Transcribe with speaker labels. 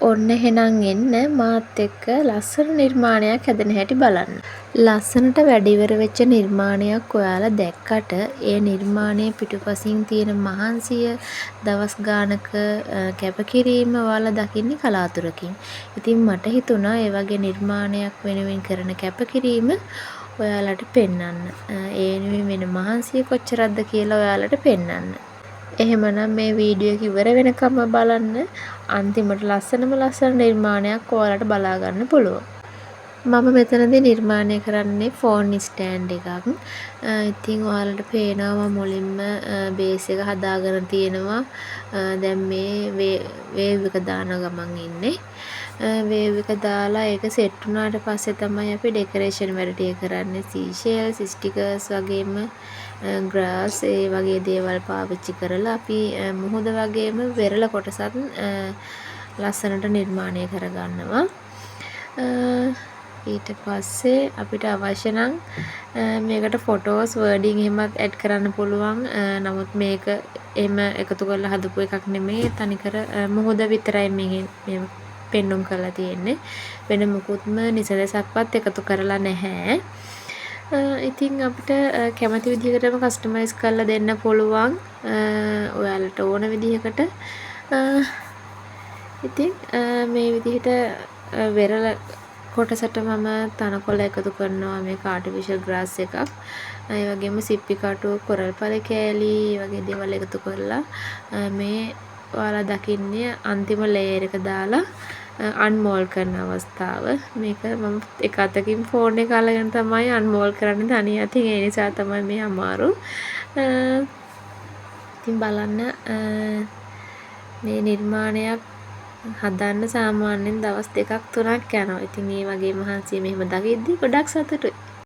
Speaker 1: ඔන්න එහෙනම් එන්න මාත් එක්ක ලස්සන නිර්මාණයක් හැදෙන හැටි බලන්න. ලස්සනට වැඩ ඉවර වෙච්ච නිර්මාණයක් ඔයාලා දැක්කට ඒ නිර්මාණය පිටුපසින් තියෙන මහන්සිය දවස් ගානක කැපකිරීම ඔයාලා දකින්නේ කලාතුරකින්. ඉතින් මට හිතුණා ඒ වගේ නිර්මාණයක් වෙනුවෙන් කරන කැපකිරීම ඔයාලට පෙන්වන්න. ඒ වෙනුවෙන් වෙන මහන්සිය කොච්චරක්ද කියලා ඔයාලට පෙන්වන්න. එහෙමනම් මේ වීඩියෝ එක ඉවර වෙනකම්ම බලන්න. අන්තිමට ලස්සනම ලස්සන නිර්මාණයක් ඔයාලට බලා ගන්න පුළුවන්. මම මෙතනදී නිර්මාණය කරන්නේ ෆෝන් ස්ටෑන්ඩ් එකක්. ඉතින් ඔයාලට පේනවා මම මුලින්ම බේස් එක හදාගෙන තියෙනවා. දැන් මේ වේව් එක දාන ගමන් ඉන්නේ. වේව් එක දාලා ඒක සෙට් වුණාට පස්සේ තමයි අපි ඩෙකොරේෂන් වැඩ ටික කරන්නේ. සීෂෙල්ස්, ස්ටිකර්ස් වගේම ග්‍රාස් ඒ වගේ දේවල් පාවිච්චි කරලා අපි මුහුද වගේම වෙරළ කොටසත් ලස්සනට නිර්මාණය කරගන්නවා. ඊට පස්සේ අපිට අවශ්‍ය නම් මේකට ෆොටෝස් වර්ඩින් එහෙමත් ඇඩ් කරන්න පුළුවන්. නමුත් මේක එහෙම එකතු කරලා හදපු එකක් නෙමෙයි. තනිකර මුහුද විතරයි මේ පෙන්නුම් කරලා තියෙන්නේ. වෙන මොකුත්ම නිසලසක්වත් එකතු කරලා නැහැ. ඉතින් අපිට කැමති විදිහකටම කස්ටමයිස් කරලා දෙන්න පුළුවන්. ඔයාලට ඕන විදිහකට. ඉතින් මේ විදිහට වෙරළ කොටසට මම තනකොළ එකතු කරනවා. මේක ආටිෆිෂල් ග්‍රාස් එකක්. ඒ වගේම සිප්පි කටු, කොරල් පල කෑලි වගේ දේවල් එකතු කරලා මේ ඔයාලා දකින්නේ අන්තිම ලේයර් එක දාලා අන්මෝල් කරන අවස්ථාව. මේක මම එක අතකින් ෆෝන් එක අල්ලගෙන තමයි අන්මෝල් කරන්නේ. තනිය අතින් ඒ නිසා තමයි මේ අමාරු. ඉතින් බලන්න මේ නිර්මාණයක් හදන්න සාමාන්‍යයෙන් දවස් 2-3ක් යනවා. ඉතින් මේ වගේ මහන්සිය මෙහෙම දකිද්දි ගොඩක් සතුටුයි.